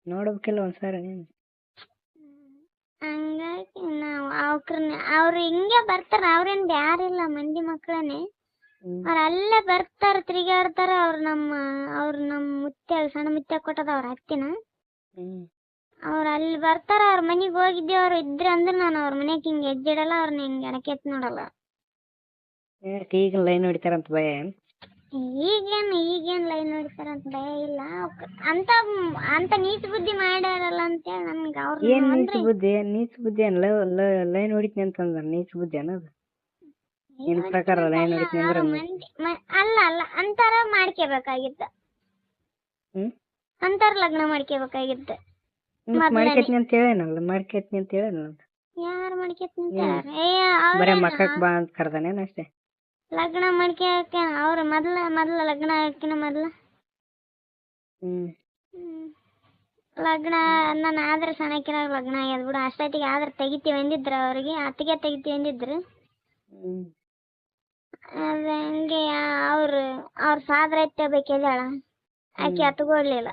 ನೋಡ್ಬೇಕಿಲ್ಲ ಒಂದ್ಸಾರಿ ನೀನು. ಹಂಗಾಗಿ ನಾವು ಅವ್ರು ಹಿಂಗೆ ಬರ್ತಾರ, ಅವ್ರೇನ್ ಬ್ಯಾರಿಲ್ಲ, ಮಂದಿ ಮಕ್ಕಳೇನೆ. ಅವ್ರ ಅಲ್ಲೇ ಬರ್ತಾರ, ತಿರುಗಾಡ್ತಾರ. ಅವ್ರು ನಮ್ಮ ಮುತ್ಯ, ಸಣ್ಣ ಮುತ್ಯ ಕೊಟ್ಟದ ಅವ್ರ ಹತ್ತಿನ. ಅವ್ರ ಅಲ್ಲಿ ಬರ್ತಾರ, ಅವ್ರ ಮನೆಗೆ ಹೋಗಿದ್ದೆ. ಅವ್ರು ಇದ್ರ ಅಂದ್ರೆ ನಾನು ಅವ್ರ ಮನೆಗೆ ಹಿಂಗೆ ಹೆಜ್ಜಿಡಲ್ಲ, ಅವ್ರನ್ನ ಹಿಂಗೆ ಎಡಕೆತ್ ನೋಡಲ್ಲ. ಈಗ ಲೈನ್ ಹೊಡಿತಾರಂತ ಭಯ? ಈಗೇನ್ ಲೈನ್ ಹೊಡಿತಾರಂತ ಭಯ ಇಲ್ಲ. ಅಂತ ನೀಚ ಬುದ್ಧಿ ಮಾಡ್ಯಾರಲ್ಲ ಅಂತೇಳಿ ನಮ್ಗೆ ಅವ್ರ ಏನ್ ನೀಚ ಬುದ್ಧಿ ಅಲ್ಲ. ಲೈನ್ ಹೊಡಿತೀನಿ ಅಂತಂದ್ರ ನೀಚ ಬುದ್ಧಿ ಅನ್ನೋದು ನಿನ್ ಪ್ರಕಾರ? ಲೈನ್ ಹೊಡಿತೀನಿ ಅಂದ್ರೆ ಅಲ್ಲ ಅಂತಾರ ಮಾಡ್ಕೋಬೇಕಾಗಿತ್ತ, ಅಂತಾರ ಲಗ್ನ ಮಾಡ್ಕೋಬೇಕಾಗಿತ್ತ. ಮಾಡ್ಕೇತೀನಿ ಅಂತ ಹೇಳೇನಲ್ಲ, ಮಾಡ್ಕೇತೀನಿ ಅಂತ ಹೇಳೇನಲ್ಲ. ಯಾರು ಮಾಡ್ಕೇತೀನಿ ಬರೇ ಮಕ್ಕಕ್ ಬಾ ಅಂತ ಕರ್ದಾನೇನ ಅಷ್ಟೇ? ಲಗ್ನ ಮಾಡ್ಕೊಳಕ್ಕೆ ಅವ್ರ ಮೊದ್ಲ ಲಗ್ನ ಹಾಕಿನ ಮೊದ್ಲ ಲಗ್ನ ನಾನು ಆದ್ರೆ ಸಣ್ಣಕ್ಕಿರಾಗ ಲಗ್ನ ಆಗ್ಯದ ಬಿಡು. ಅಷ್ಟೊತ್ತಿಗೆ ಆದ್ರೆ ತೆಗಿತೀವಿ ಅಂದಿದ್ರು, ಅವ್ರಿಗೆ ಅತ್ತಿಗೆ ತೆಗಿತೀವಿ ಅಂದಿದ್ರು. ಅದ ಹಂಗೆ ಅವ್ರ ಸಾದ್ರ ಎತ್ತಬೇಕಿದ್ದಾಳ, ಆಕೆ ಹತ್ಕೊಡ್ಲಿಲ್ಲ.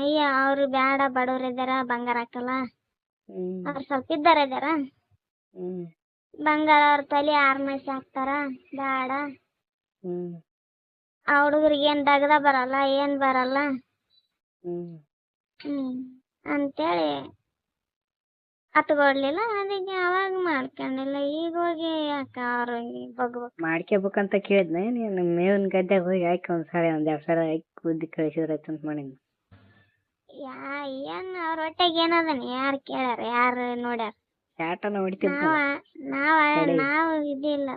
ಅಯ್ಯ ಅವ್ರು ಬ್ಯಾಡ, ಬಡವ್ರ ಇದ್ದಾರ, ಬಂಗಾರ ಹಾಕಲ್ಲ. ಅವ್ರು ಸ್ವಲ್ಪ ಇದ್ದಾರ, ಬಂಗಾರ ಅವ್ರ ತಲೆ ಆರ್ಮೈಸಿ ಹಾಕ್ತಾರ, ಬ್ಯಾಡ. ಆ ಹುಡುಗರಿಗೆ ಏನ್ ದಗದ ಬರಲ್ಲ, ಏನ್ ಬರಲ್ಲ ಅಂತೇಳಿ ಹತ್ಕೊಡ್ಲಿಲ್ಲ. ಅದಕ್ಕೆ ಅವಾಗ ಮಾಡ್ಕೊಂಡಿಲ್ಲ. ಈಗ ಹೋಗಿ ಯಾಕ ಅವ್ರಿಗೆ ಬಗ್ಬೇಕು? ಮಾಡ್ಕೋಬೇಕಂತ ಕೇಳಿದ್ನ ನೀನು? ಮೇವಿನ ಗದ್ದೆಗೆ ಹೋಗಿ ಹಾಕಿ ಒಂದ್ಸರಿ 1-2 ಸಲ ಹಾಕಿ ಬುದ್ಧಿ ಕಳಿಸಿದ್ರಾಯ್ತು ಅಂತ ಮಾಡಿದ್ನ. ಏನ್ ಅವ್ರ ಹೊಟ್ಟೆಗೆ ಏನದನ್ ಯಾರು ಕೇಳ್ಯಾರ, ಯಾರು ನೋಡ್ಯಾರ? ಚಾಟನ ಹೊಡಿತಿದ್ದ ನಾವು ಇದಿಲ್ಲ.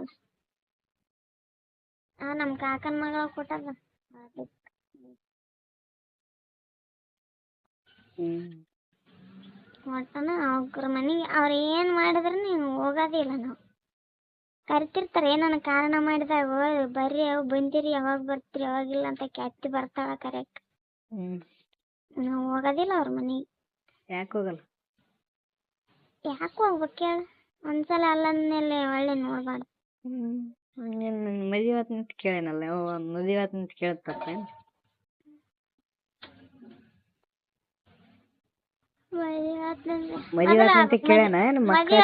ನಮ್ ಕಾಕನ್ ಮಗಳ ಕೊಟ್ಟದ. ಒಟ್ಟನ ಅವ್ರ ಮನೆಗೆ ಅವ್ರ ಏನ್ ಮಾಡಿದ್ರು ನೀವು ಹೋಗೋದಿಲ್ಲ. ನಾವು ಕರಿತಿರ್ತಾರ, ಏನನ್ನ ಕಾರಣ ಮಾಡಿದಾಗ ಬರ್ರಿ, ಅವ್ ಬಂದಿರಿ, ಯಾವಾಗ ಬರ್ತೀರಿ, ಯಾವಾಗಿಲ್ಲ ಅಂತ ಕೆತ್ತಿ ಬರ್ತಾಳ ಕರೆಕ್ಟ್. ನಾವು ಹೋಗೋದಿಲ್ಲ ಅವ್ರ ಮನೆಗೆ. ಯಾಕೆ ಹೋಗಲ್ಲ? ಯಾಕೆ ಹೋಗ್ಬೇಕು ಹೇಳ? ಒಂದ್ಸಲ ಅಲ್ಲಂದ್ಮೇಲೆ ಒಳ್ಳೆ ನೋಡ್ಬಾರ್ದು. ಮದುವೆ ಆತಂತ ಕೇಳೇನಲ್ಲ, ಮದುವೆ ಆತಂತ ಕೇಳ್ತಪ್ಪ. ಮದುವೆ ಆತಂತ ಕೇಳೇನ? ಮಕ್ಕಳ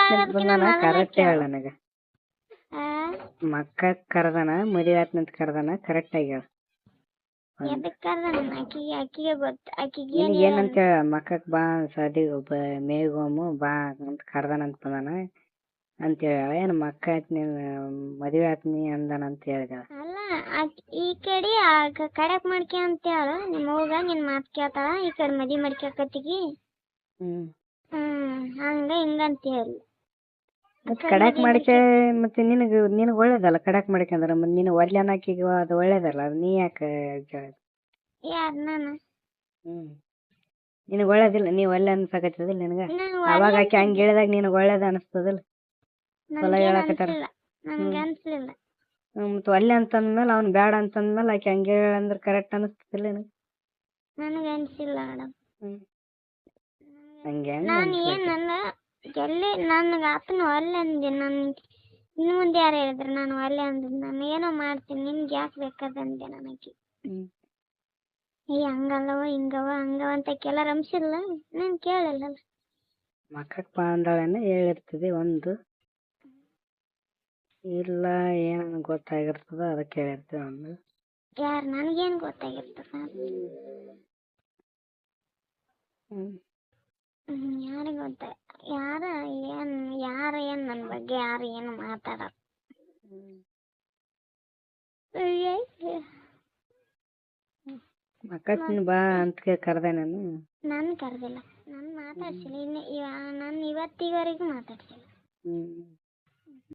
ಕರೆಕ್ಟ್ ಹೇಳ ನನಗ. ಮಕ್ಕ ಕರ್ದನ, ಮದುವೆ ಆತಂತ ಕರ್ದನ, ಕರೆಕ್ಟ್ ಆಗಿ ಹೇಳ. ಏನಂತ ಹೇಳ? ಮಕ್ಕಕ್ ಬಾ ಸದಿ ಮೇಘೋಮು ಬಾ ಅಂತ ಕರ್ದನ ಅಂತ ಬಂದಾನ ಅಂತ ಹೇಳ. ಏನ್ ಮಕ್ಕ ಆತ್ನಿ ಮದುವೆ ಆತ್ನಿ ಅಂದನ ಅಂತ ಹೇಳಿದ? ಅಲ್ಲ, ಈ ಕಡೆ ಕಡಕ್ ಮಾಡ್ಕೆ ಅಂತ ಹೇಳು. ನಿಮ್ಮ ಹೋಗ ನಿನ್ ಮಾತ್ ಕೇಳ್ತಾಳ, ಈ ಕಡೆ ಮದಿ ಮಾಡ್ಕೊಕತ್ತಿಗಿ ಹಂಗ ಹಿಂಗಂತ ಹೇಳಿ. ಕಡಕ್ ಮಾಡಿಕೆ ಮತ್ತೆ ನಿನಗ್ ಒಳ್ಳೇದಲ್ಲ ಕಡಕ್ ಮಾಡಿಕಂದ್ರ. ಮತ್ತೆ ನೀನು ಒಲ್ಲೆ ಅನ್ನಕಿಗ ಅದು ಒಳ್ಳೇದಲ್ಲ. ಅದು ನೀ ಯಾಕೆ ಕೇಳೋದು? ಯಾರು? ನಾನು? ನಿನಗ್ ಒಳ್ಳೇದಿಲ್ಲ? ನೀ ಒಲ್ಲೆ ಅನ್ಸಕತ್ತದಿಲ್ಲ ನಿನಗ? ಅವಾಗ ಆಕಿ ಹಂಗ ಹೇಳಿದಾಗ ನಿನಗ್ ಒಳ್ಳೇದ ಅನಸ್ತದಿಲ್ಲ? ಚಲೋ ಹೇಳಕತ್ತಾರ. ಮತ್ ಒಲ್ಲೆ ಅಂತಂದ್ಮೇಲೆ ಅವ್ನ್ ಬ್ಯಾಡ ಅಂತಂದ್ಮೇಲೆ ಆಕಿ ಹಂಗ ಹೇಳಂದ್ರ ಕರೆಕ್ಟ್ ಅನಸ್ತದಿಲ್ಲ ನಿನಗ? ನನಗ ಅನ್ಸಿಲ್ಲ ಮೇಡಮ್. ಹಂಗೆ ನಾನು ಏನಲ್ಲ, ಎಲ್ಲಿ ನನಗೆ ಆತನು ಒಲ್ಲೆ ಅಂದೆ. ನಾನು ಇನ್ನು ಮುಂದೆ ಯಾರು ಹೇಳಿದ್ರು ನಾನು ಒಲ್ಲೆ ಅಂದ್? ನಾನು ಏನೋ ಮಾಡ್ತೀನಿ, ನಿಮ್ಗೆ ಯಾಕೆ ಬೇಕಾದಂದೆ ನನಗೆ. ಹಂಗಲ್ಲವ ಹಿಂಗವ ಹಂಗವ ಅಂತ ಕೆಲರ ಅಂಶಿಲ್ಲ, ನಾನು ಕೇಳಿಲ್ಲ. ಮಕ್ಕಕ್ ಬಾ ಅಂದಾಳೇನ ಹೇಳಿರ್ತದೆ ಒಂದು, ಇಲ್ಲ ಏನ ಗೊತ್ತಾಗಿರ್ತದ ಅದಕ್ಕೆ ಹೇಳಿರ್ತೇವೆ ಒಂದು. ಯಾರು? ನನಗೇನು ಗೊತ್ತಾಗಿರ್ತದ? ಯಾರಿಗೆ ಗೊತ್ತ? ಯಾರು ಏನ್ ನನ್ನ ಬಗ್ಗೆ ಯಾರು ಏನು ಮಾತಾಡೋದು? ಮಕ್ಕಳಿಗೆ ಬಾ ಅಂತ ಕರೆದೆ ನಾನು ಕರೆದಿಲ್ಲ, ನಾನು ಮಾತಾಡ್ಸಿಲ್ಲ. ನಾನು ಇವತ್ತಿವರೆಗೂ ಮಾತಾಡ್ಸಿಲ್ಲ.